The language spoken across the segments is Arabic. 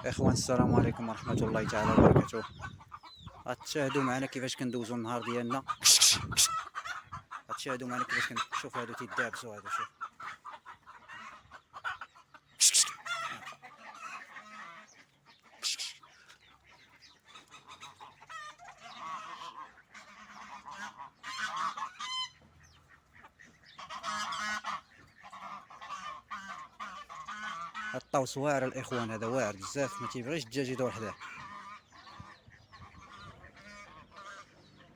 اخوان السلام عليكم ورحمه الله تعالى وبركاته. غتشاهدوا معنا كيفاش كندوزو النهار ديالنا. غتشاهدوا معنا كيفاش شوف هادو تيدابزوا هادو شوف. هاد الطوس واعر الاخوان، هذا واعر بزاف، ما تيبغيش الدجاج يدور حداه.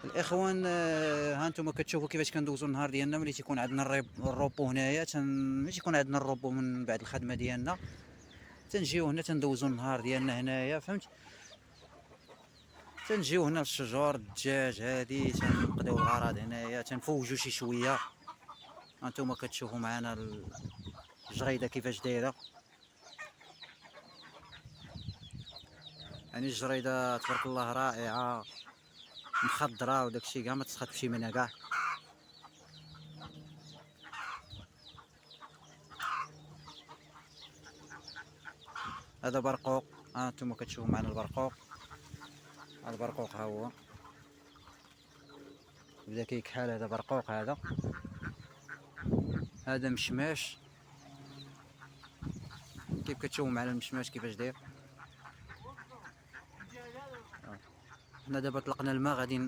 الاخوان ها انتم كتشوفوا كيفاش كندوزو النهار ديالنا. ملي تيكون عندنا الروبو هنايا ملي تيكون عندنا الروبو من بعد الخدمه ديالنا، تنجيو هنا تندوزو النهار ديالنا هنايا، فهمت؟ تنجيو هنا للشجور الدجاج هادي، تنقضيو الغراض هنايا، تنفوجو شي شويه. هانتوما كتشوفوا معنا الجريده كيفاش دايره. يعني الجريده تبارك الله رائعه، مخضره وداكشي كاع ما تسخطش منها كاع. هذا برقوق، ها انتم كتشوفوا معنا البرقوق. هذا البرقوق ها هو بدا كيكحل. هذا برقوق. هذا مشماش، كيف كتشوفوا معنا المشماش كيفاش داير. حنا دابا طلقنا الماء، غادي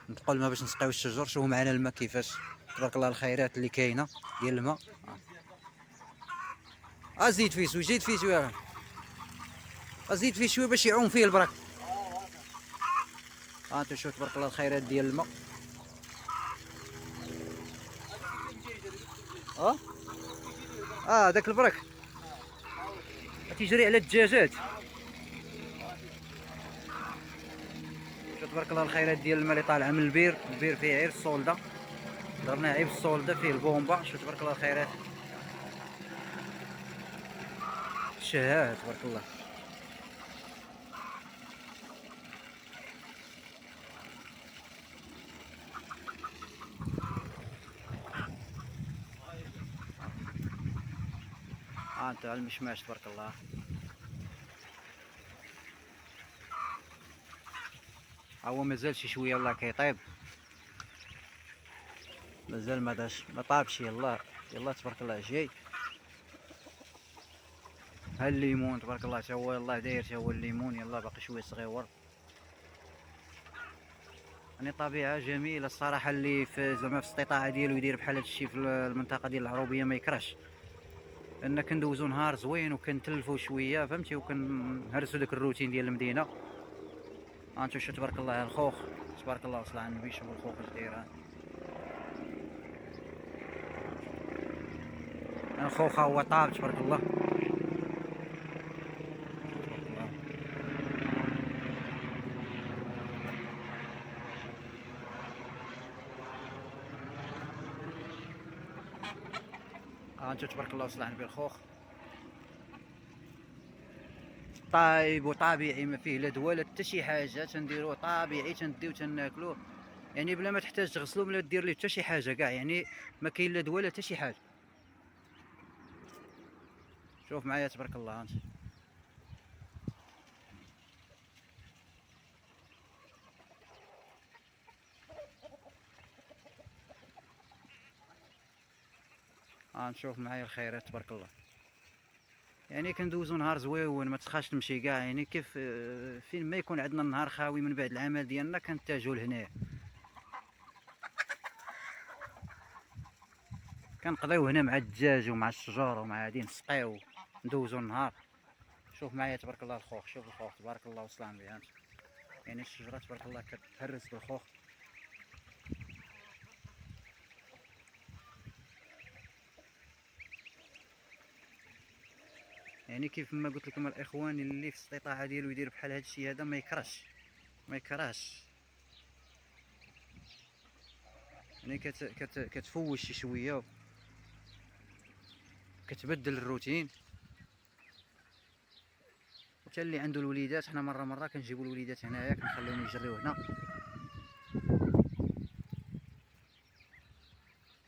نبقاو الماء باش نسقيو الشجر. شوفوا معنا الماء كيفاش تبارك الله، الخيرات اللي كاينه ديال الماء. زيد فيه شويه، زيد فيه شويه، زيد فيه شويه باش يعوم فيه البرك. انتم شوفوا تبارك الله الخيرات ديال الماء. اه داك البرك تيجري على الدجاجات. شوف تبارك الله الخيرات ديال الماء اللي طالعه من البير. البير فيه غير الصولده، درنا غير بالصولده، فيه البومبا. شوف تبارك الله الخيرات، شهاه تبارك الله. انت على المشماش تبارك الله. هو مازال شي شويه والله كيطيب، مازال ما طابش. يلا تبارك الله جاي. ها الليمون تبارك الله تا هو يلاه داير، تا هو الليمون يلا باقي شويه صغيور. يعني طبيعه جميله الصراحه. اللي في زعما في الاستطاعه ديالو يدير بحال هادشي في المنطقه ديال العروبيه ما يكرهش، لان كندوزو نهار زوين وكنتلفو شويه، فهمتي، وكنهرسو داك الروتين ديال المدينه. انتو شوف تبارك الله الخوخ، تبارك الله وصل على النبي. شوفوا الخوخ اش داير. الخوخ هو طاب تبارك الله. انتو تبارك الله وصل على النبي. الخوخ طايب وطبيعي، ما فيه لا دواء لا حتى شي حاجه. تنديروه طبيعي، تنديو تناكلوه يعني بلا ما تحتاج تغسلو ولا دير ليه حتى شي حاجه كاع. يعني ما كاين لا دواء لا حتى شي حاجه. شوف معايا تبارك الله. انت نشوف معايا الخيرات تبارك الله. يعني كندوزو نهار زويون، ما تخاش تمشي كاع. يعني كيف فين ما يكون عندنا النهار خاوي من بعد العمل ديالنا كنتاجو لهنايا، كنقضيو هنا مع الدجاج ومع الشجور ومع هادي نسقيو ندوزو النهار. شوف معايا تبارك الله الخوخ. شوف الخوخ تبارك الله وسلام به. يعني الشجره تبارك الله كتهرس بالخوخ. يعني كيف ما قلت لكم الاخوان، اللي في الاستطاعه ديالو يدير بحال هذا الشيء هذا ما يكرهش. يعني كتفوش شي شويه، كتبدل الروتين. حتى اللي عنده الوليدات، حنا مره كنجيبوا الوليدات هنايا كنخليهم يجريو هنا.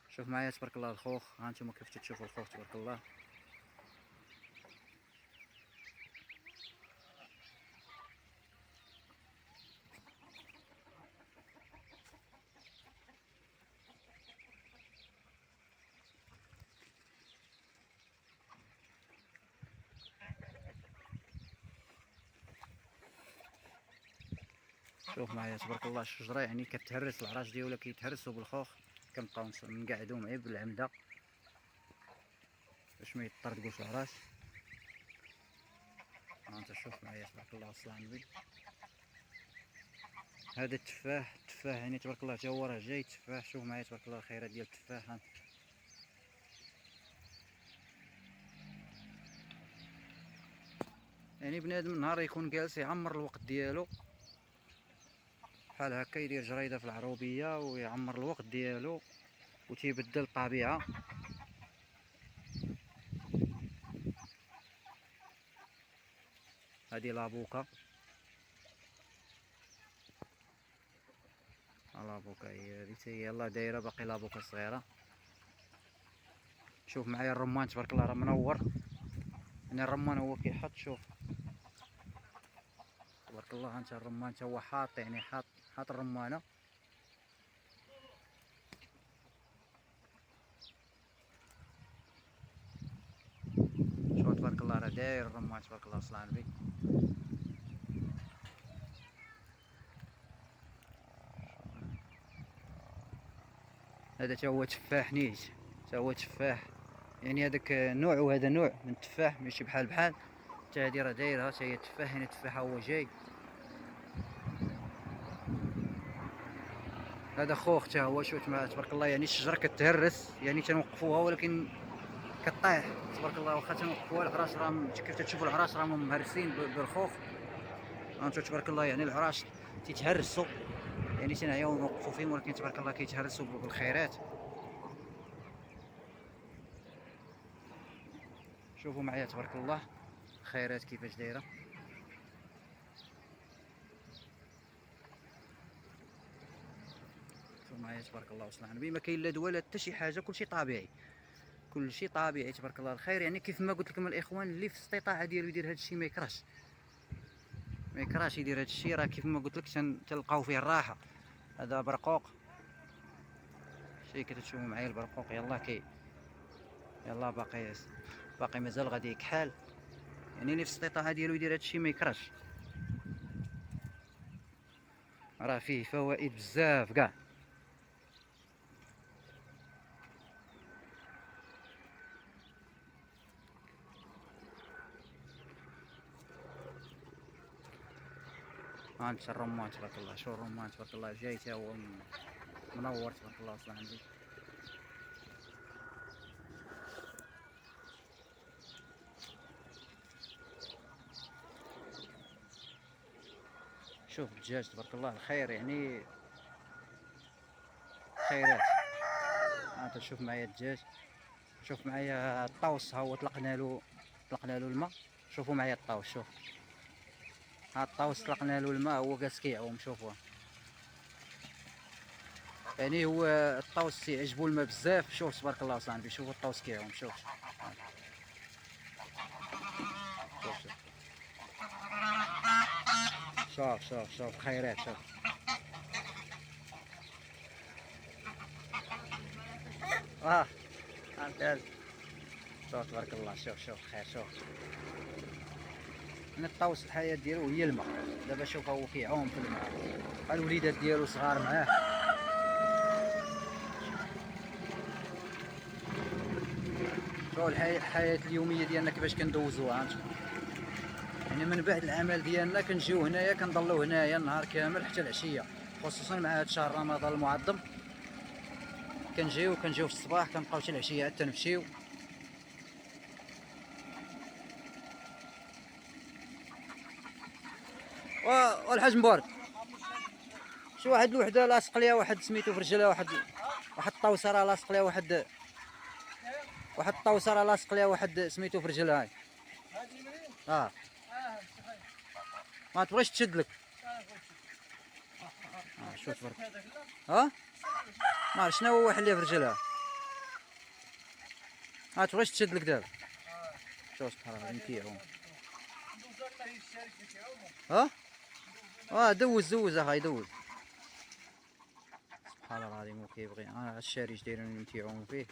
شوف معايا تبارك الله الخوخ. ها انتم كيف تشوفوا الخوخ تبارك الله. شوف معايا تبارك الله الشجره يعني كتهرس، العراش ديالها كيتهرسوا بالخوخ، كنبقاو نقعدو معاه بالعمده باش ما يطردقوش العراش. ها انت شوف معايا تبارك الله الصلاة على النبي. هذا التفاح، التفاح يعني تبارك الله تا هو راه جاي تفاح. شوف معايا تبارك الله الخيرات ديال التفاح. ها يعني بنادم نهار يكون جالس يعمر الوقت ديالو بحال هكا، يدير جريده في العروبيه ويعمر الوقت ديالو وتيبدل الطبيعه. هذه لابوكا، لابوكا هي هذه حتى هي يلاه دايره باقي لابوكا صغيره. شوف معايا الرمان تبارك الله راه منور، يعني الرمان هو كيحط. شوف تبارك الله انت الرمان تا هو حاط، يعني حاط الرمانه. شوف تبارك الله راه داير الرمان تبارك الله صلى على النبي. هذا تا هو تفاح نيت، تا هو تفاح، يعني هذاك نوع وهذا نوع من التفاح ماشي بحال بحال. حتى هادي راه دايره حتى هي تفاح، يعني التفاح هو جاي. هذا خوخ تا هو. شوف تبارك الله يعني الشجره كتهرس، يعني تنوقفوها ولكن كطيح تبارك الله. واخا تنوقفوها العراش راه كيف تشوفوا العراش راهم مهرسين بالخوخ. هانتو تبارك الله يعني العراش تيتهرسوا، يعني تنعياو نوقفوا فيهم ولكن تبارك الله كيتهرسوا بالخيرات. شوفوا معايا تبارك الله الخيرات كيفاش دايره. شوف معايا تبارك الله وصلنا على النبي. ما كاين لا دوالة حتى شي حاجه، كلشي طبيعي، كلشي طبيعي تبارك الله الخير. يعني كيف ما قلت لكم الاخوان اللي في الاستطاعه ديالو يدير هذا الشيء، ما يكرهش يدير هذا الشيء. راه كيف ما قلت لك تلقاو فيه الراحه. هذا برقوق، شي كتشوفوا معايا البرقوق يلا يلا باقي مازال غادي يكحال. يعني اللي في الاستطاعه ديالو يدير هذا الشيء ما يكرهش، راه فيه فوائد بزاف كاع. ها انت الرمان تبارك الله. شو الرمان تبارك الله جاي تا هو منور تبارك الله صلى عندي. شوف الدجاج تبارك الله الخير، يعني خيرات. ها انت شوف معايا الدجاج، شوف معايا الطاوس. ها هو طلقنا له الماء. شوفوا معايا الطاوس. شوف ها الطاوس طلقنا له الماء هو جالس كيعوم. شوفوا يعني هو الطاوس يعجبو الماء بزاف. شوف تبارك الله صاحبي، شوفوا الطاوس كيعوم. شوف شوف خيرات. شوف اه انت شوف تبارك الله. شوف خير. شوف من الطاوس الحياة ديالو هي الماء. دابا شوف هو كيعوم في الماء، الوليدات ديالو صغار معاه. شوف الحياة اليومية ديالنا كيفاش كندوزوها. انتم يعني من بعد العمل ديالنا كنجيو هنايا، كنضلو هنايا النهار كامل حتى العشية، خصوصا مع هاد شهر رمضان المعظم. كنجيو في الصباح كنبقاو حتى العشية عاد تنمشيو. والحاج مبارك شي واحد الوحده لاصق ليها واحد سميتو في رجلها، واحد الطوسه راه لاصق ليها واحد الطوسه راه لاصق ليها واحد سميتو في رجلها. اه ما تبغيش تشد لك. شوف تبارك. ها ما عرفت شنو هو واحد اللي في رجلها. ما تبغيش تشد لك دابا. شوف سبحان الله كيعوم. ها دوز اخاي دوز. سبحان الله العظيم وكيبغي. الشاريج دايرين تيعوموا فيه.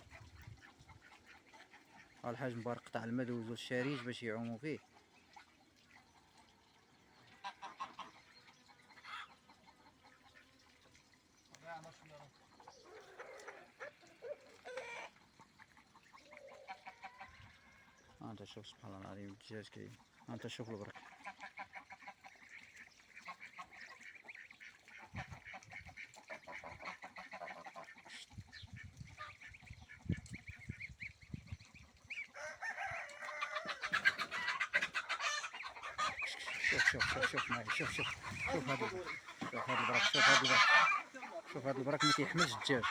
الحاج مبارك قطع الماء دوزو الشاريج باش يعوموا فيه. شوف سبحان الله العظيم الدجاج ها انت شوف البرك. شوف معايا شوف هذا البرك شوف هذا البرك ما كيحملش الدجاج.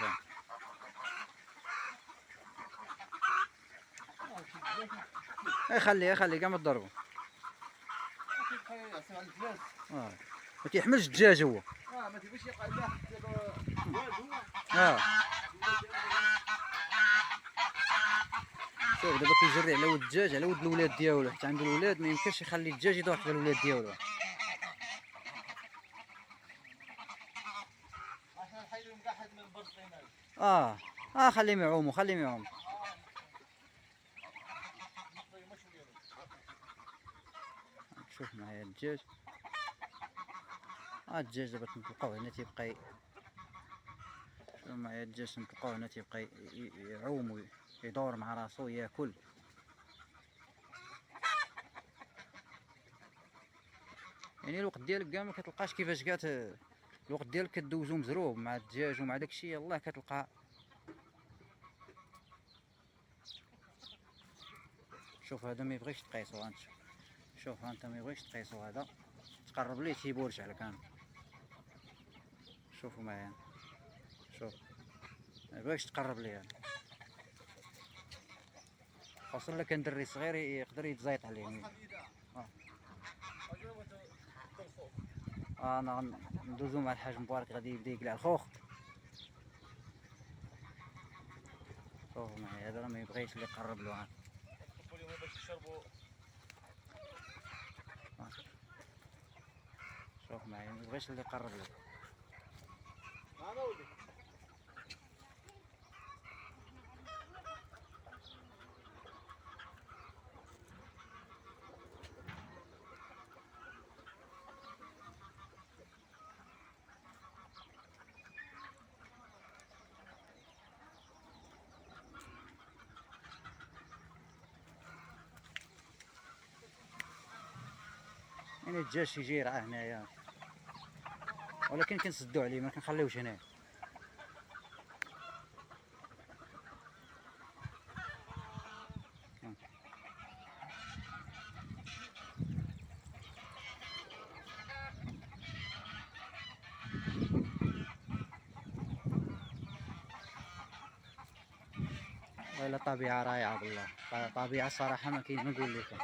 خليه كاع ما تضربو. ما كيحملش الدجاج هو. ما تبغيش يقع لا شوف دابا كيجري على ود الدجاج على ود الولاد ديالو، حيت عنده الولاد ما يمكنش يخلي الدجاج يدور حدا الولاد ديالو. خليهم يعوموا شوف معايا الدجاج. الدجاج دابا تنطلقوه هنا تيبقى. شوف معايا الدجاج تنطلقوه هنا تيبقى يعوم ويدور مع راسو ياكل. يعني الوقت ديالك كاع ما كتلقاش كيفاش كاع الوقت ديالك كدوزو مزروب مع الدجاج ومع داكشي. يلاه كتلقى. شوف هذا ما يبغيش تقيسو. انت شوف انت ما يبغيش تقيسو. هذا تقرب ليه تيبورج على كامل. شوفوا معايا شوف ما يبغيش تقرب ليه. خاصة الا كان دري صغير يقدر يتزايط عليه. انا ندوزو مع الحاج مبارك غادي يبدا يقلع الخوخ. شوفوا معايا هذا ما يبغيش اللي يقرب له. شوف معايا ما يبغيش اللي يقرب له. يعني الدجاج يجي يرعى هنايا، ولكن كنسدو عليه ما كنخليوش هنايا. والله طبيعة رائعة بالله، طبيعة صراحة ما كاين ما نقول لكم.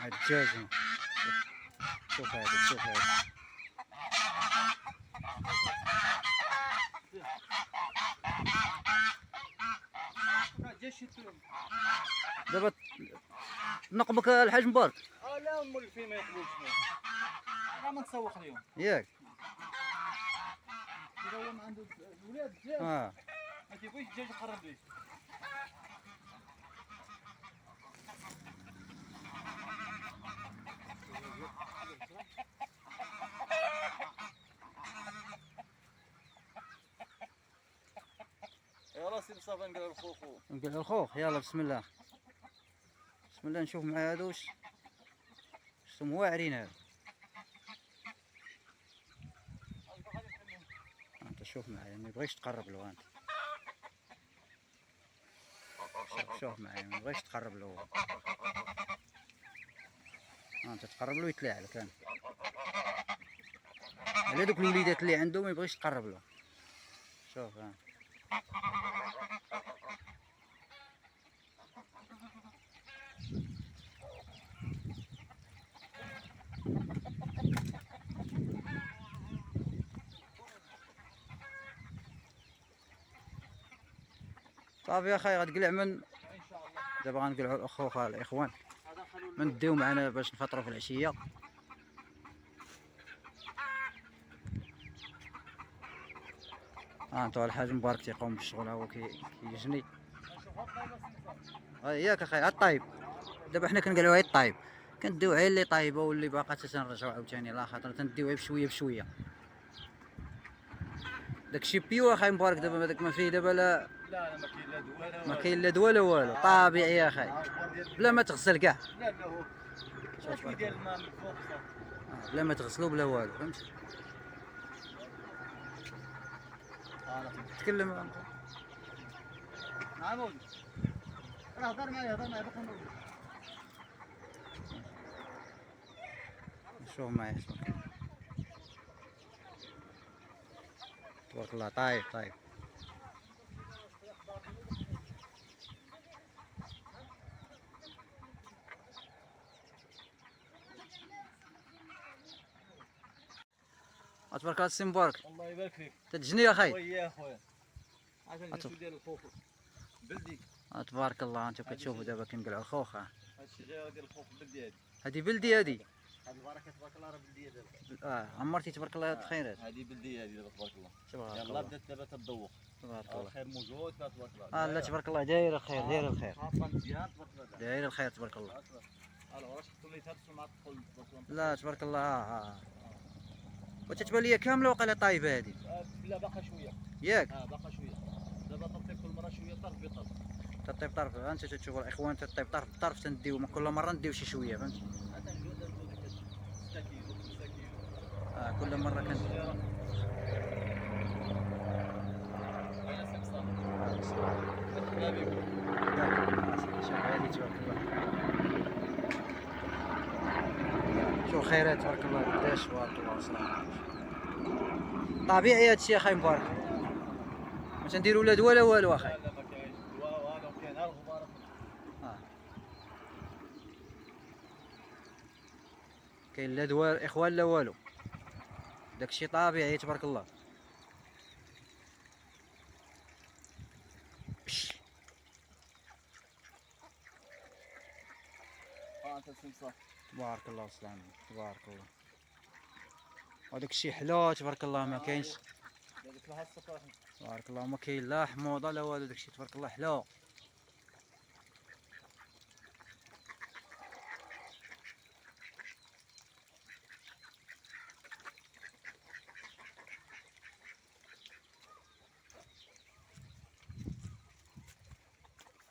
الدجاج شوف هذا دابا نقبك الحاج مبارك. لا مول فين ما يقبلوش فيه. ما نتسوق لهم ياك. إذا هو ما عنده الولاد دجاج ما تيبغيش الدجاج يقرب ليه. يلا سي مصطفى نقلع الخوخ. نقلع الخوخ. يلا بسم الله نشوف مع هذا واش واعرين هذا. انت شوف معايا ما يبغيش تقرب له. انت شوف معايا ما يبغيش تقرب له. انت تقرب له يتلاعب عليك. انا على دوك الوليدات اللي عنده ما يبغيش تقرب له. شوف صافي يا اخي غتقلع من دابا. غنقلعوا الاخوخ الاخوان ما نديو معنا باش نفطروا في العشيه. انتو الحاج مبارك تيقوم بالشغل. هو كيجني. ياك اخي الطايب. دابا حنا كنقلعوا غير الطايب، كنديو غير اللي طايبه واللي باقا حتى تنرجعوا عاوتاني لا خاطر تنديوها بشويه. داكشي بيو اخي مبارك. دابا هذاك ما فيه دابا لا ما كاين لا دواء ما كاين لا دواء لا والو، طبيعي يا اخي، بلا ما تغسل كاع. لا لا هو شوف ديال الماء من فوق صافي. بلا ما تغسلو بلا والو، فهمتي. تكلم معمول راه هضر معايا باقي نقول. شوف معايا تبارك الله. طايب طايب. تبارك الله السي مبارك. الله يبارك فيك. تتجني يا خاي. ويا خويا عشان نشوف ديال الخوخ بلدي. تبارك الله. انتم كتشوفوا دابا كنقلعوا الخوخ. هاد الشجره ديال الخوخ بلدي هادي. هذه بلدي هذه. هاد البركه تبارك الله راه بلديه دابا. عمرتي تبارك الله الخيرات. هادي بلديه هادي دابا تبارك الله. تبارك يلاه الله. بدات دابا تتذوق. تبارك الله. الخير موجود تبارك الله. لا تبارك الله. داير الخير داير الخير. حاطه مزيان تبارك الله. داير الخير تبارك الله. الو راه شفتوا لي تهبسوا مع الطفل تبارك الله. لا تبارك الله. وتتبان لي كامله وقيله طايبه هذه. لا باقا شويه. ياك باقا شويه. دابا طرف كل مره شويه طرف بطرف. تطيب طرف. انت تشوف الاخوان تطيب طرف بطرف تنديو كل مره نديو شي شويه، فهمتي. هذا نجود ديك 6 كيلو 5 كيلو. كل مره كان شوف هذه تبارك الله. شوف خيرات تبارك الله قداش. تبارك الله وسلام. طبيعي هادشي اخاي مبارك، ما تنديروا لا دواء لا والو اخاي. لا ما كاينش دواء والو كاين غير الغبار. كاين لا دواء اخوان لا والو، داكشي طبيعي تبارك الله. انت السمسار تبارك الله وسلام. تبارك الله. وداك الشيء حلو تبارك الله، ما كاينش. ديك لها السكر. تبارك الله ما كاين لا حموضه لا والو، داك الشيء تبارك الله حلو.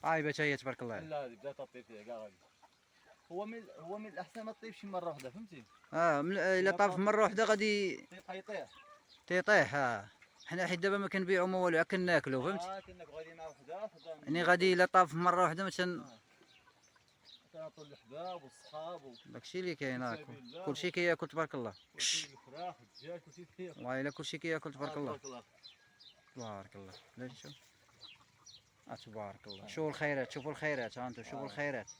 طايبه حتى هي تبارك الله. لا هذه بدا طبيب فيها كاع غادي. هو من الاحسن ما طيبش مره واحده فهمتي. الا طاف مره واحده غادي يطيح. تيطيح. حنا حيت دابا ما كنبيعو ما والو، كناكلو فهمتي. كنا غادي مع وحده يعني غادي الا طاف مره واحده مثلا كنعطوا الاحباب والصحاب داكشي اللي كاين. كلشي كياكل تبارك الله. الفراخ الدجاج كلشي فيه. والله الا كلشي كياكل تبارك الله. تبارك الله. تبارك الله. لا شوف. تبارك الله. شوفوا الخيرات شوفوا الخيرات. انتم شوفوا الخيرات.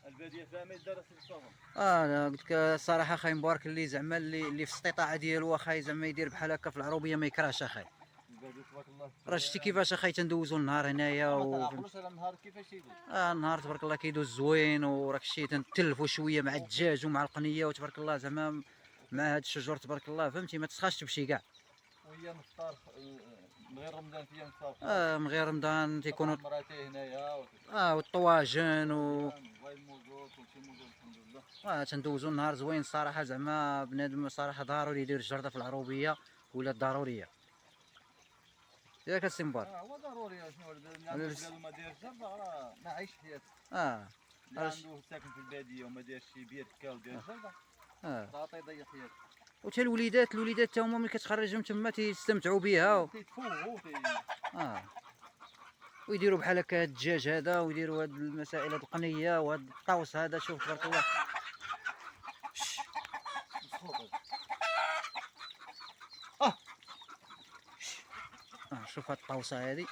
الباديه فيها ما يدار الصوم. انا قلت لك الصراحه خاي مبارك اللي زعما اللي في الاستطاعه ديالو اخاي زعما يدير بحال هكا في العروبيه ما يكرهش اخاي. الباديه تبارك الله. راه شتي كيفاش اخاي تندوزو النهار هنايا ما تعقلوش على النهار كيفاش يدوز. النهار تبارك الله كيدوز زوين، وراك الشيء تنتلفوا شويه مع الدجاج ومع القنيه وتبارك الله زعما مع هاد الشجر تبارك الله، فهمتي. ما تسخاش تمشي كاع. وهي مفطار من غير رمضان فيها مفطار. من غير رمضان تيكونوا مراتي هنايا والطواجن غير موجود كلشي موجود الحمد لله. تندوزو النهار زوين الصراحه. زعما بنادم صراحه ضروري يدير الجرده في العروبيه، ولات ضروريه. ياك السي مبارك. هو ضروري شنو قالوا ما دايرش راه ما عايش حياته. اللي عنده ساكن في الباديه وما دايرش بيركا وداير جرده راه تيضيع حياته. وتا الوليدات حتى هما ملي كتخرجهم تما تيستمتعوا بها تيتفوقوا ويديروا بحال هكا هاد الدجاج هذا، ويديروا هاد المسائل هاد القنيه وهاد الطاوس هذا. شوف تبارك الله. شوف هاد الطاوسه هادي.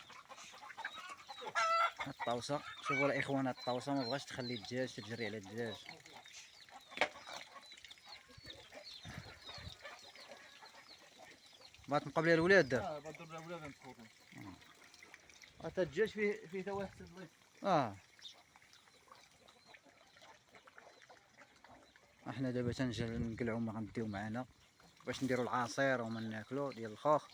هاد الطاوسه شوفوا الاخوان، هاد الطاوسه ما بغاش تخلي الدجاج تجري على الدجاج. بغات مقابله الولاد دابا. بغات الولاد نتفوتوا. حتى الدجاج فيه تا واحد البلايص. احنا دابا تنجي نقلعو ما غنديو معانا باش نديرو العصير وما ناكلو ديال الخوخ.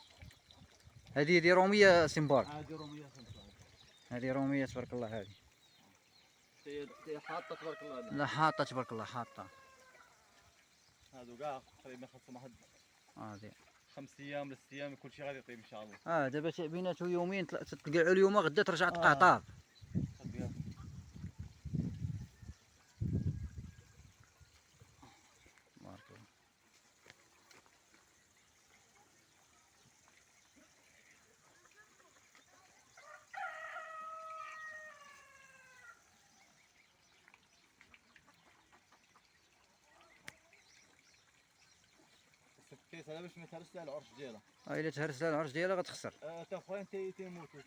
هذه روميه سي مبارك. هذه روميه 5. هذه روميه تبارك الله. هذه هي حاطه تبارك الله. لا حاطه تبارك الله حاطه. هادو كاع تقريبا خاصهم واحد دي 5 ايام 6 ايام كلشي غادي يطيب ان شاء الله. دابا بيناتو يومين تقلعوا اليوم غدا ترجع تقعطاب. بارك الله. الكيس هذا باش ما يتهرسش على العرش ديالها. الا تهرس لها العرش ديالها غتخسر. تا اخرين تيموتوا.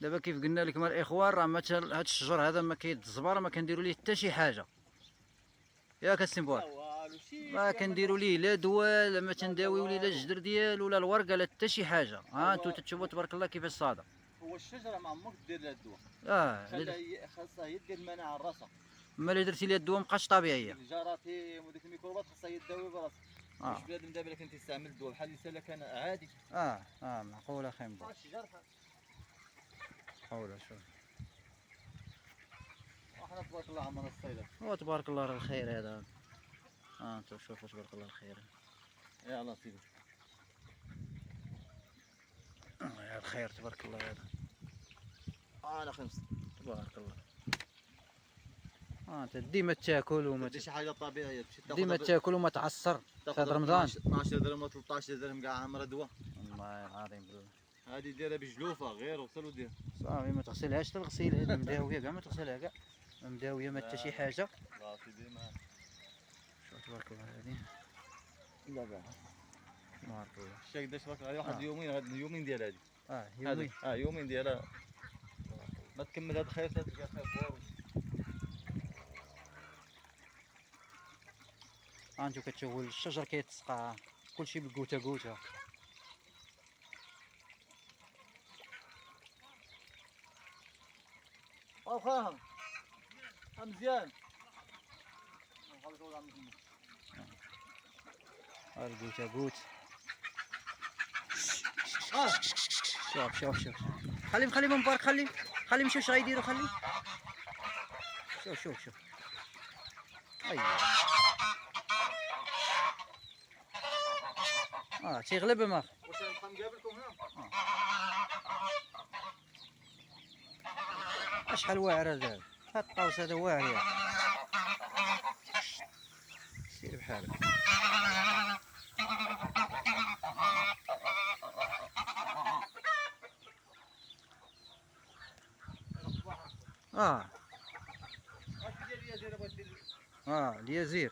دابا كيف قلنا لكم الاخوان راه مثلا هذا الشجر هذا ما كيتزبر ما كنديروا ليه حتى شي حاجه، ياك السنبوار ما كنديروا ليه لا دواء لا ما تنداويو ليه لا الجدر ديالو ولا الورقه لا حتى شي حاجه. انتم تشوفوا تبارك الله كيفاش صاده. هو الشجره ما عمرك دير لها الدواء. خاصها هي دير المناعه لراسها. اما الا درتي ليها الدواء مابقاش طبيعيه. الجراثيم وديك الميكروبات خاصها هي تداوي براسها. مش بنادم دابا اللي كان تيستعمل الدواء بحال اللي سالا كان عادي. معقوله اخي مبارك. الشجر معقوله شوف. وحنا تبارك الله عمرنا الصيدة. هو تبارك الله راه الخير هذا. انتم شوفوا تبارك الله الخير. يا الله سيدي. يا الخير تبارك الله هذا. انا خمس تبارك الله. انت ديما تاكل وما شي حاجه طبيعيه تمشي تاخذ ديما تاكل وما تعصر في هذا رمضان. 12 درهم ولا 13 درهم كاع عامره دواء. والله العظيم بالله. هذه ديرها بجلوفه غير وصل ودير. صافي ما تغسلهاش حتى الغسيل هذه مداويه كاع ما تغسلها كاع مداويه ما حتى شي حاجه. لا سيدي ما شوف تبارك الله هذه. لا كاع تبارك الله. الشيك داش تبارك الله واحد اليومين هاد اليومين ديال هذه. يومين. يومين ديالها ما تكمل هاد الخيط تلقى خيط فور. انتو كتشوفوا الشجر كيتسقى كلشي بالكوته كوته. واخا مزيان. الكوته كوت. شوف خلي مبارك خلي مشاو اش غيديروا خلي. شوف ايوا تيغلب ما واش نبقى نقابلكم هنا. شحال واعر هذا الطاوس هذا واعر ياك. سير بحالك. اليزير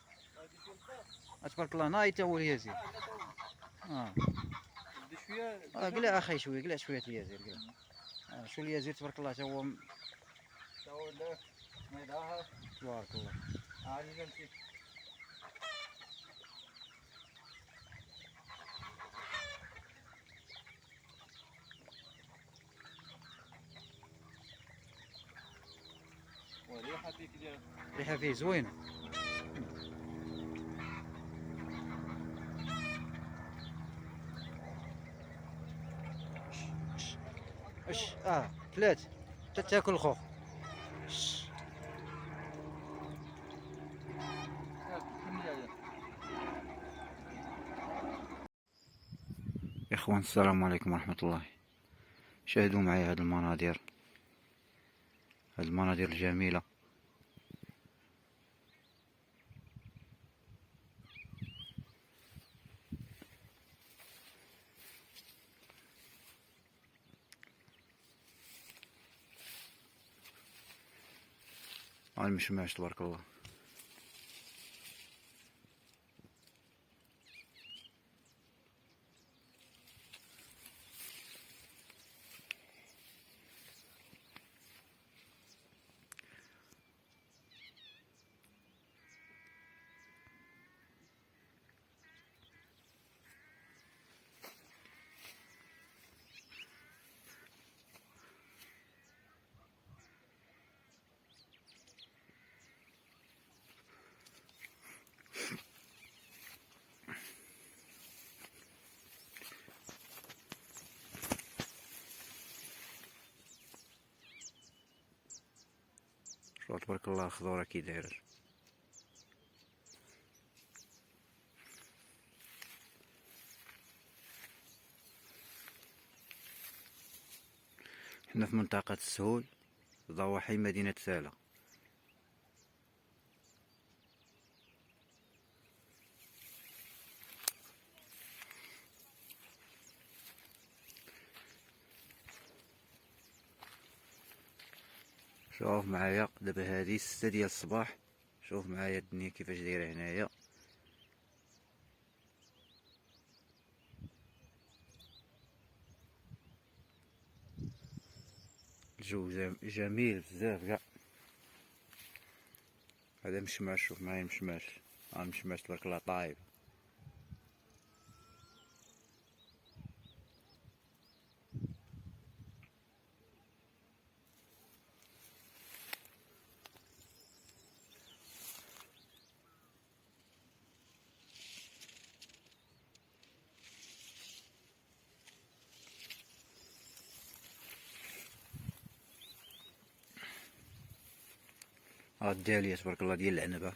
تبارك الله نايت هو اليزير. قلع اخي شويه قلع شويه اليزير قلع. شو اليزير تبارك الله تا هو تبارك الله. ريحه فيه زوينه. ثلاث تاكل الخوخ. يا اخوان السلام عليكم ورحمه الله. شاهدوا معي هذه المناظر الجميله. المشماش تبارك الله. شوف تبارك الله الخضورة كي دايره. حنا في منطقة السهول ضواحي مدينة سالة. شوف معايا دابا هادي 6 ديال الصباح. شوف معايا الدنيا كيفاش دايره هنايا. الجو جميل بزاف كاع. هذا مشماش، شوف معايا مشماش، مشماش تبارك الله طايب. الدالية تبارك الله ديال العنبة.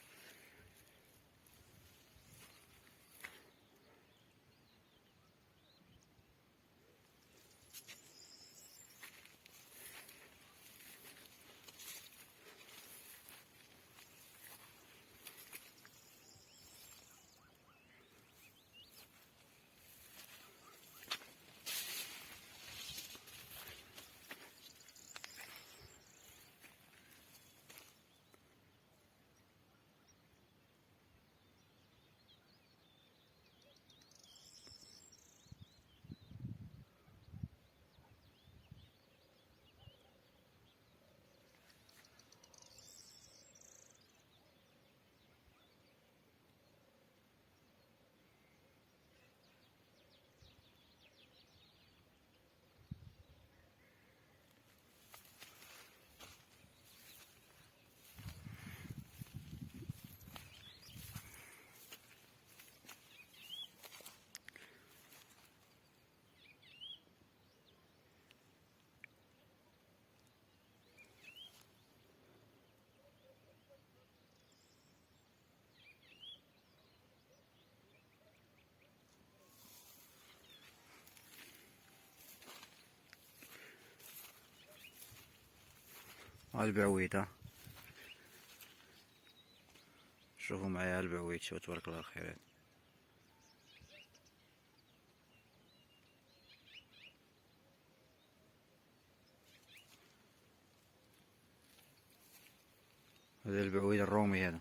البعويدة، شوفوا معايا البعويد. شوف تبارك الله الخيرات. هذا البعويد الرومي هذا.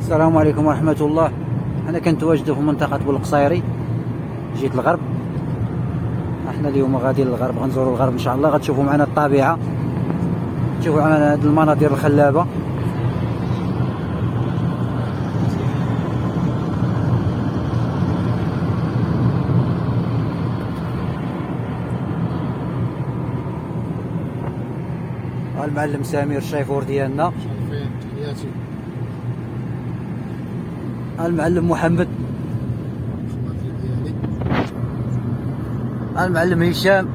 السلام عليكم ورحمة الله. أنا كنت واجد في منطقة بولقصيري، جيت الغرب. احنا اليوم غاديين للغرب، غنزوروا الغرب إن شاء الله. غتشوفوا معنا الطبيعة، تشوفوا معنا هاد المناظر الخلابة. المعلم سمير الشيفور ديالنا، تحياتي. المعلم محمد، المعلم هشام،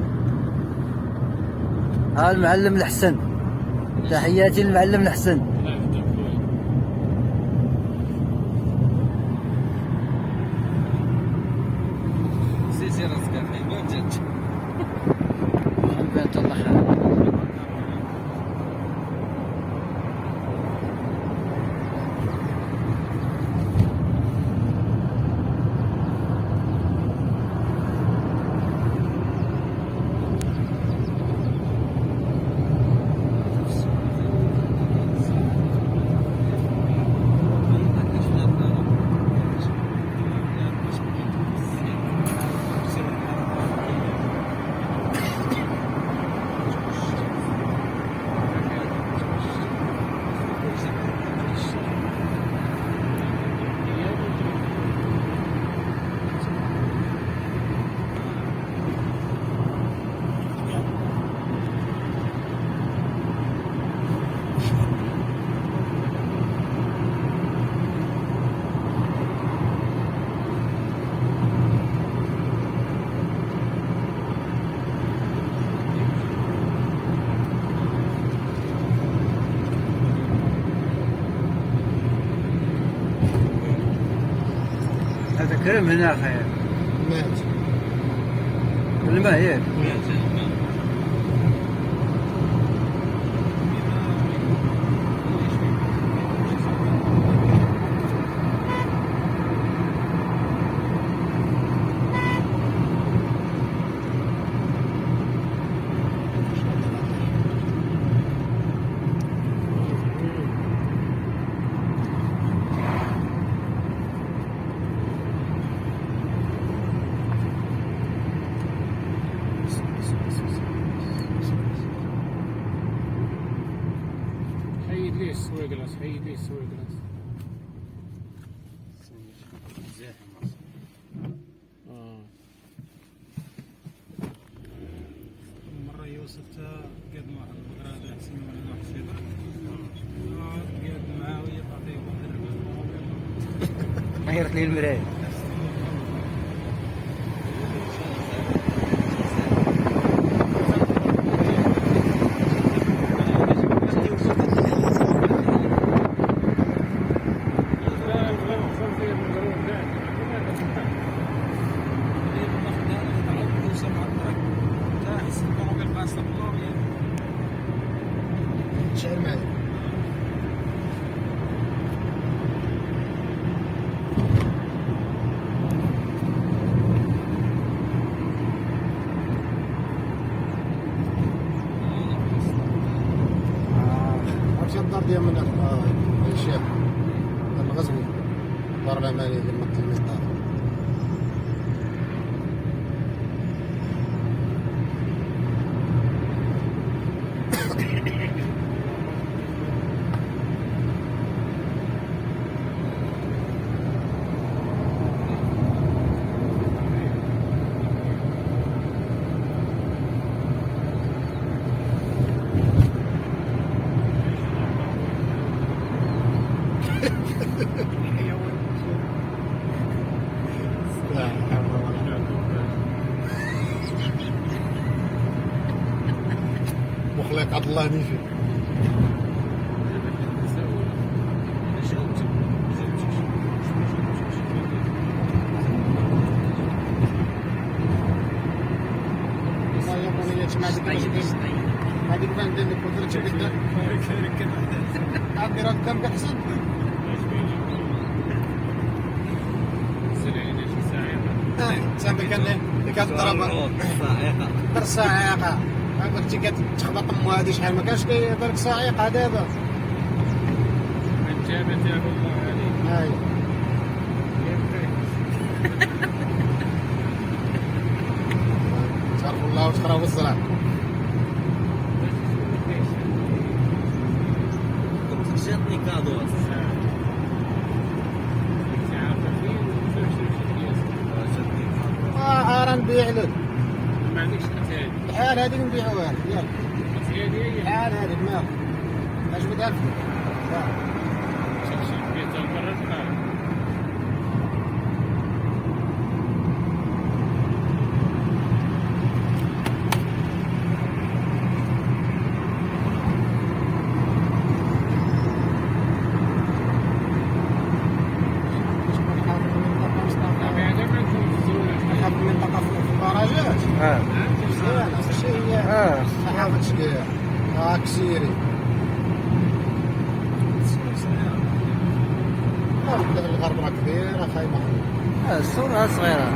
المعلم الحسن، تحياتي للمعلم الحسن. سيسي راسك اخي ما جاتش. حبيت الله خير. هذا كرم هنا خير. مات الماء ياك. حيد لي السويقلاس، حيد لي السويقلاس. مرة يوسف قد مع البقرة حسين ولا واحد شيبة قد معاه وهي تعطيه مدرب غيرت لي المراية. شعر معي. عرفتي الدار ديال من الشيخ الغزوي، دار العمالية ديال مكة المنطقة. لا حول ولا قوة. مخلق عبد الله نيفي. هذيك بان اللي كنت تشبك عندي راه كم احسن. سامي كان اللي كتضرب در صاعقه، كنتي كتخبط امو هادي شحال ما كانش كيدير صاعقه دابا. جابت يا الله عليك. هاي تعرف الله وتقراو بالصلاة. جاتني كادو. راه نبيع لك ما عندكش حتى الحال هذه نبيعوها. يلا بحال هذيك ما اجبدها لك. كسيري الغرب راه كبيرة خايبة. الصورة صغيرة.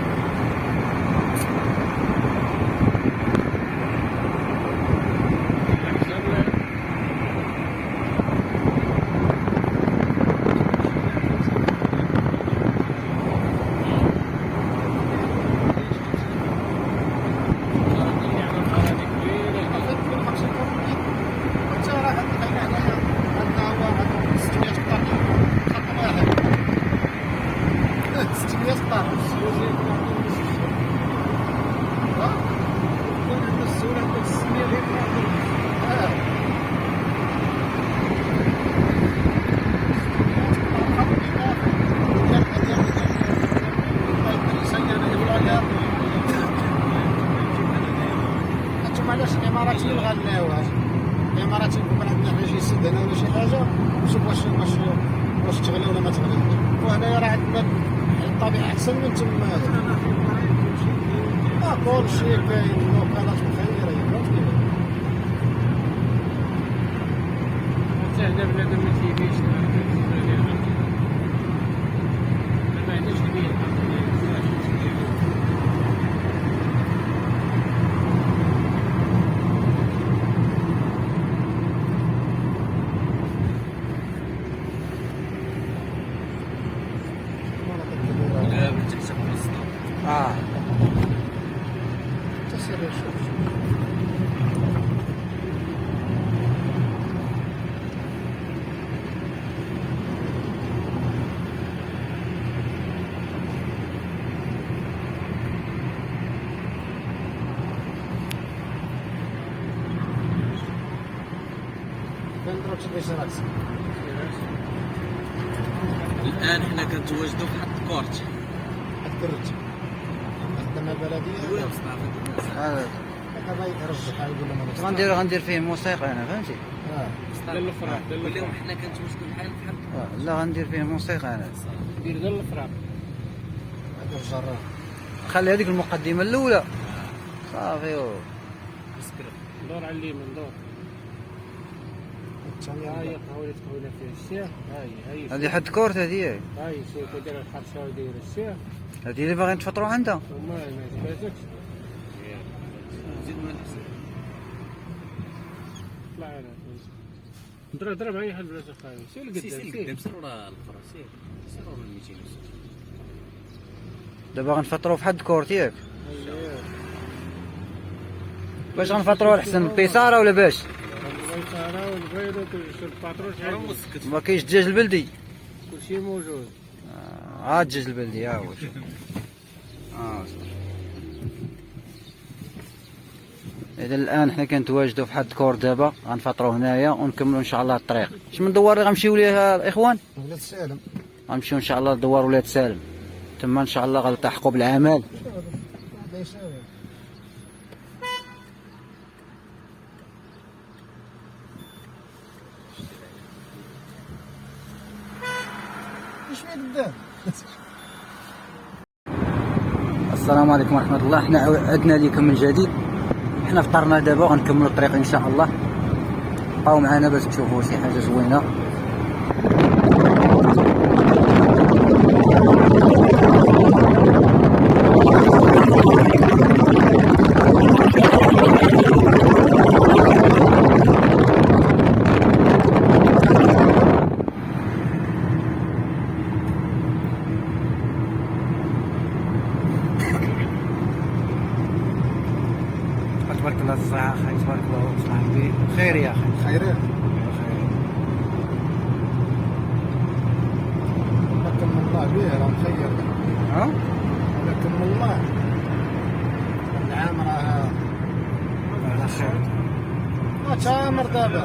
علاش الاماراتي غناوها الاماراتي يكون عندنا حنا شي سد هنا ولا شي حاجه نشوف واش تغلى ولا ما تغلى. وهنايا راه عندنا الطبيعه احسن من تما. كلشي كاين وكالات مخيره فهمتي. حتى هنا بنادم ما تيبيش ما عندناش كبير. الان حنا كنتواجدوا في حد كورت خدمة بلدية غندير فيه موسيقى انا فهمتي. للفراق اليوم حنا كنتواجدوا بحال لا غندير فيه موسيقى انا. دير للفراق هذا الجراح. خلي هذيك المقدمة الأولى صافي. دور على اليمين دور. هاي قهوة فيها الشيخ. هاي هذه حد كورت هذه. هاي شوف داير الحرشه وداير الشيخ. هذه اللي باغيين تفطروا عندها. وما عجباتكش. زيد من الحسن. طلع انا. ضرب اي حل بلا تخايف. سير لقدام سير ورا الفرا سير ورا 200 ونص. دابا غنفطروا في حد كورت ياك. باش غنفطروا احسن بيساره ولا باش؟ البيساره والبيض والباطرون شحال ما كاينش الدجاج البلدي. كلشي موجود. الدجاج البلدي ها هو شوف. اذا الان حنا كنتواجدوا في حد كور دابا غنفطروا هنايا ونكملوا ان شاء الله الطريق. شمن دوار اللي غنمشيو ليه الاخوان؟ ولاد سالم. غنمشيو ان شاء الله لدوار ولاد سالم تما ان شاء الله غنلتحقوا بالاعمال. السلام عليكم ورحمة الله. حنا عدنا لكم من جديد. حنا فطرنا دابا غنكملوا الطريق ان شاء الله. بقاو معنا باش تشوفوا شي حاجة زوينة. تبارك الله الصحة أخي تبارك الله صاحبي. خير يا أخي. خير لكن الله به راه مخير. لكن الله العام راه على خير. تامر دابا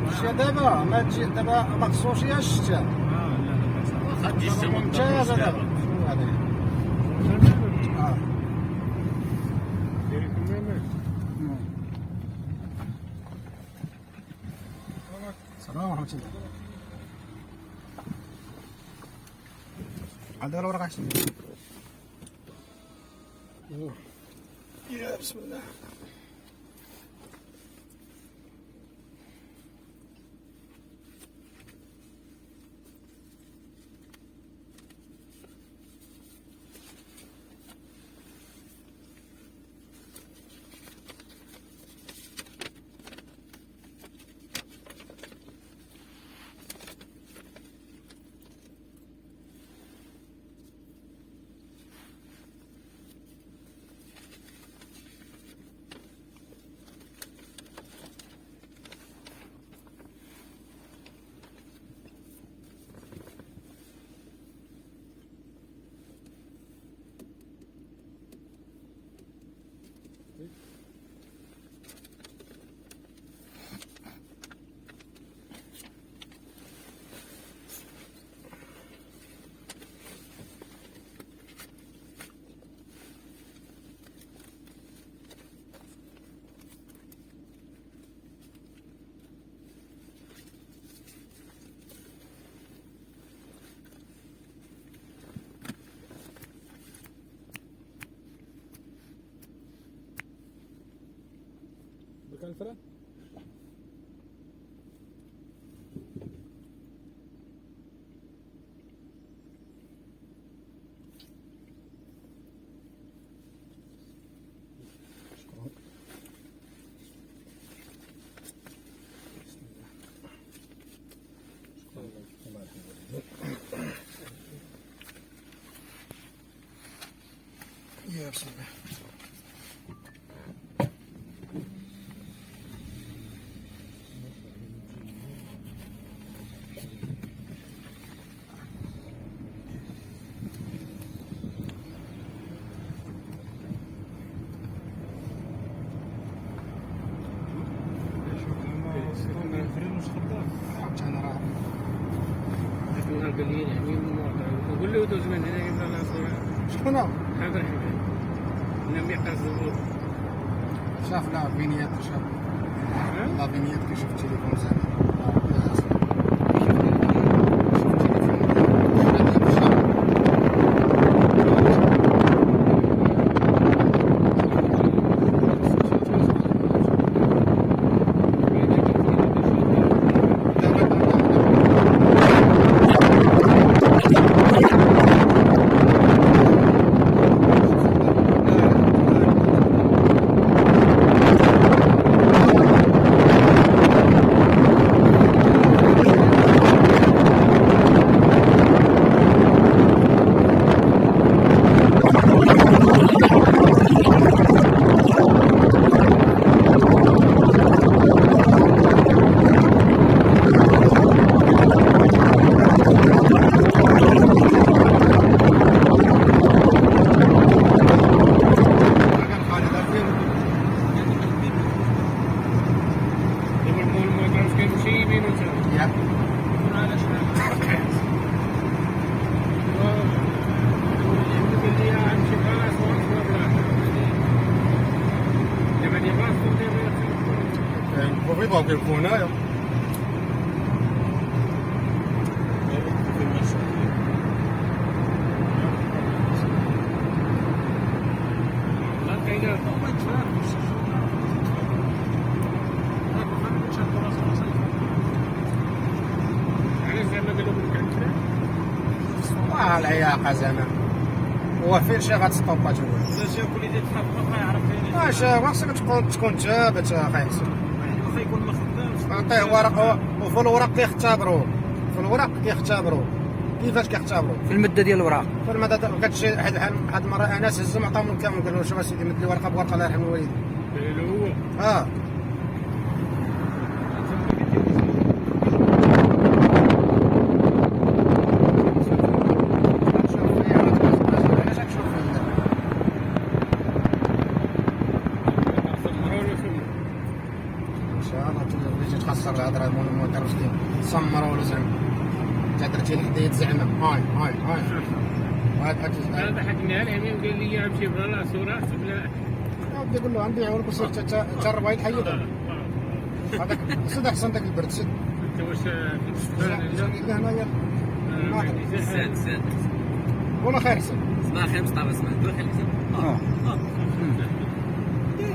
الشتا دابا ما تجي دابا ما خصوش يا الشتا واخا تجي السما ممتازه دابا شنو هذا السلام ورحمة الله هذا الورق احسن يا بسم الله بكام الفرق؟ يا بسم الله قول له دوز من هنا يبقى ناصر شكون هو؟ حاضر حبيبي لم يقص شاف لا فينيات شاف لا فينيات كي شفت التليفون زعما يبغاو يوقفوا هنايا العياقة زعما هو فين شي غتستوبا تا هو لا شي كل اللي تخاف ما يعرف فين واش خاصك تكون ثابت اخي حسن واخا يكون ما خدامش عطيه ورق وفي الورق كيختبروا في الورق كيختبروا كيفاش كيختبروا في المده ديال الوراق في المدى كانت شي واحد المره انس هزهم عطاهم الكامل قال له شوف اسيدي مد لي ورقه بورقه الله يرحم الوالدين هو درتي الحديد زعما هاي هذا حكينا له يعني وقال لي امشي بلا صورة بلا بدي اقول له نبيعو لك وصير تجرب هاي الحيدة هذاك سد احسن داك البرد سد انت واش في هنايا ساد ولا خير حسن صباح خير مصطفى اسمع دو خير حسن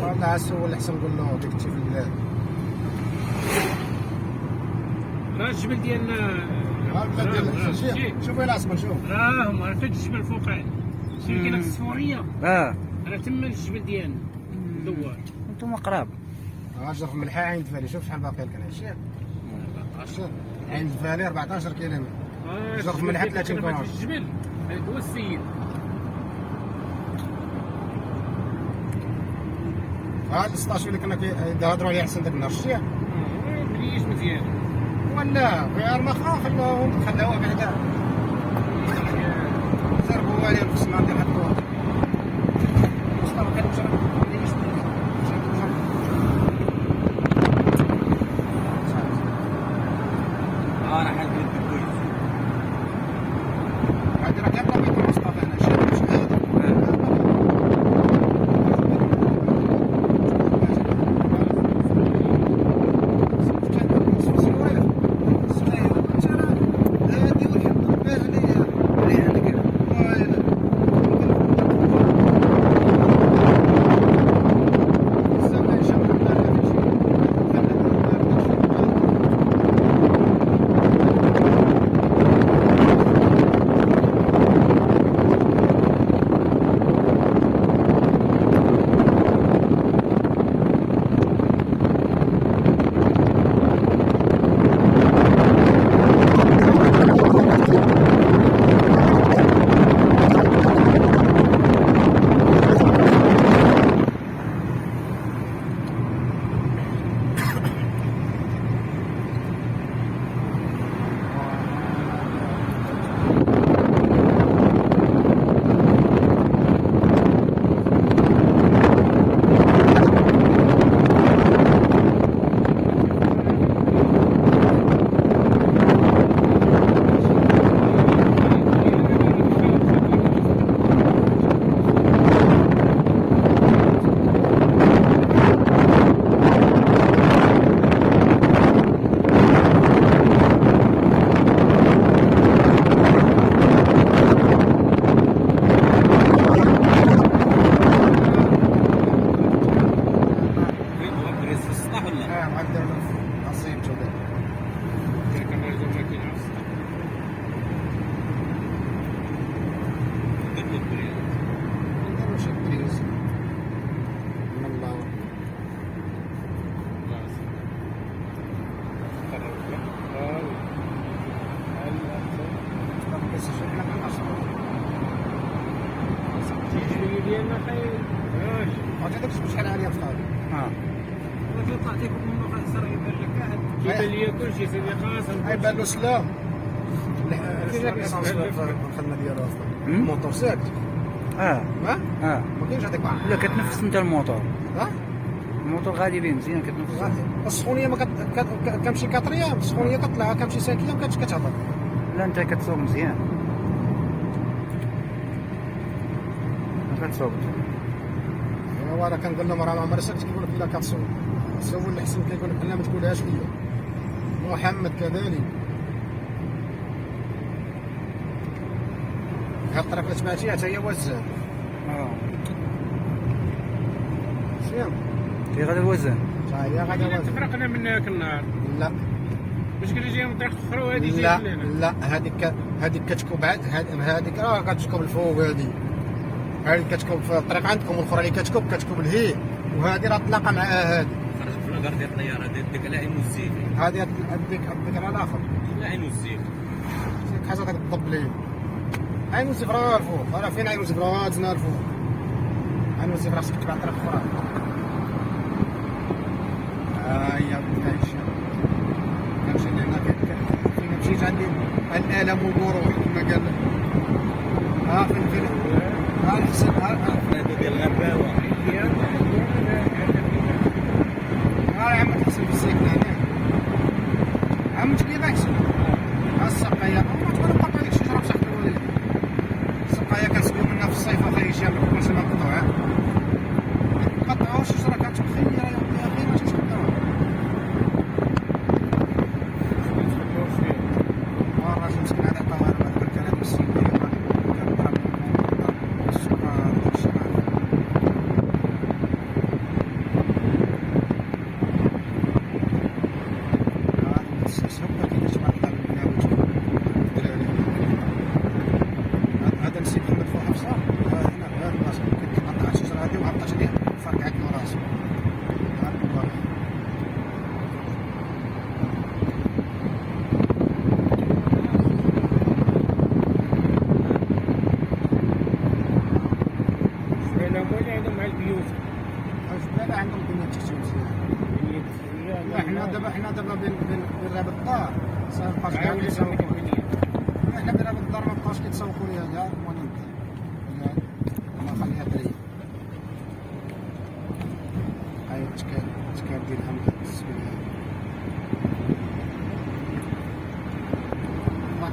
والله عسو ولا حسن نقول له ديك في البلاد راه الجبل ديالنا شوف وين اصبر شوف راهم راه فهاد الجبل الفوقاني شوف كاين الصفوريه راه تما الجبل ديالنا دوار انتم قراب. جرف ملحة عين الفالي شوف شحال باقي لك انا شوف عين الفالي 14 كيلومتر جرف ملحة 30 كيلومتر الجبل هذاك هو السيد هاد 16 اللي كنا كيهضروا عليه احسن داك النهار شتيها مليش مزيان ولا غير ما خلاوه بعدا زربوا عليه في السماء ديال هاد ديالنا خايب عرفتي داك شحال عاليه في الطريق ولكن تعطيكم من واحد السر يبان لك كيبان ليا كلشي سيدي قاسم يبان له سلام كاين ليسانس في الخدمه ديالو اصلا الموتور ساكت ما كاينش هذاك لا كتنفس انت الموتور الموتور غادي به مزيان كتنفس السخونيه ما كتمشي 4 ايام السخونيه كطلع كتمشي 5 ايام كتهبط لا انت كتسوق مزيان كتسوق ايوا انا كنقول لهم راه ما عمري سكت كيقول لك الا كتسوق سول الحسن كيقول لك لا ما تقولهاش ليا محمد كذلك هاد الطريق اللي تبعتيها حتى هي وزان مزيان كي غادي الوزان حتى هي غادي وزان تفرقنا من ذاك النهار لا باش كنا جايين من طريق اخرى وهذه لا لا هذيك كتكوب هذيك راه كتكوب الفوق هذه كتكوب في الطريق عندكم والاخرى اللي كتكوب الهي وهذه راه طلاقه مع هذه خرجت في الكار ديال الطياره ديك على عين الزيت هذه ديك على الاخر على عين الزيت ديك حاجه كتضب لي عين الزيت راه الفوق راه فين عين الزيت راه تزنا الفوق عين الزيت راه خصك تبع الطريق الاخرى هيا كاينش كنمشي لهنا فين مشيت عندي الالم والجروح كما قال فين الحسن هذا ديال الغباوه يا عم تحسن بالسيكل هنا عم تجيب احسن السقايه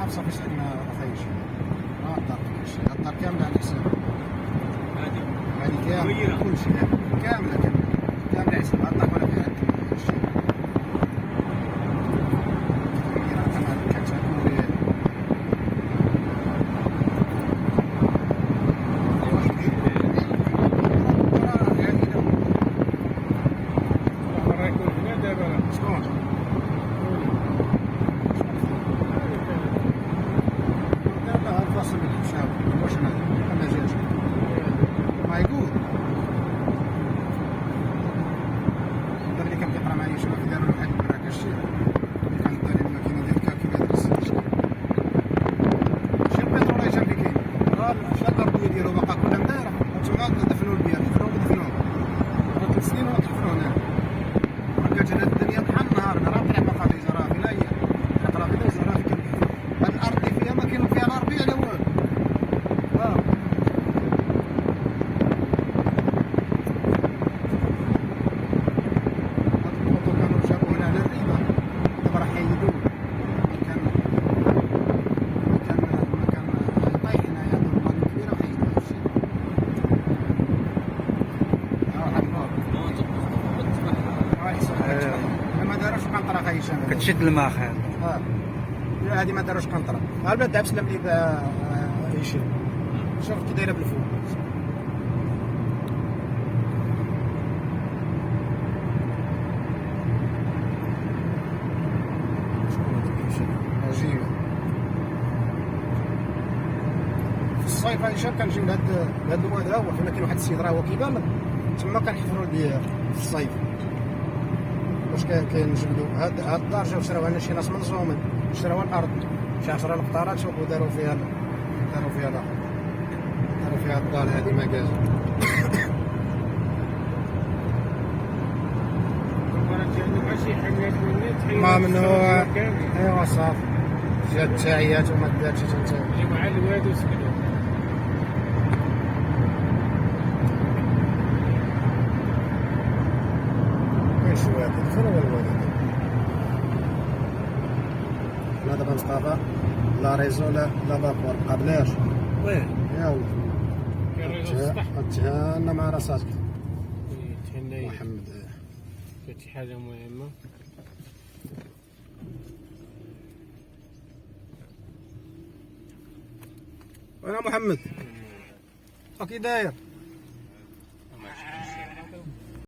صافي سالنا رخيص. الدار كامله على حساب هذه كامله كل شيء كامله على حساب الدار ولا فيها الشيء. كتشد الماء خير. هذه ما داروش قنطره. البلاد دابس لم لي يشيل. شوف كي دايره بالفوق. عجيبه. في الصيف هذه شحال كنجيو لهاد الواد ها هو فين كاين واحد السيد راه هو كيبان تما كنحفروا ليه في الصيف. واش كنجبدوا هاد الدار جاو شراوها لنا شي ناس من زومن شراوها الارض شي 10 القطارات شوفوا داروا فيها الدار هذه مكازا. ما منه ايوا صافي جات التاعيات وما دارتش حتى مع الواد وسكنوا ايش الواد فين هو الواد لا دابا مصطفى لا ريزو لا بابور مقابلاش وين يا ولدي تهانا مع راساتك محمد شي حاجه مهمه. وانا محمد كي داير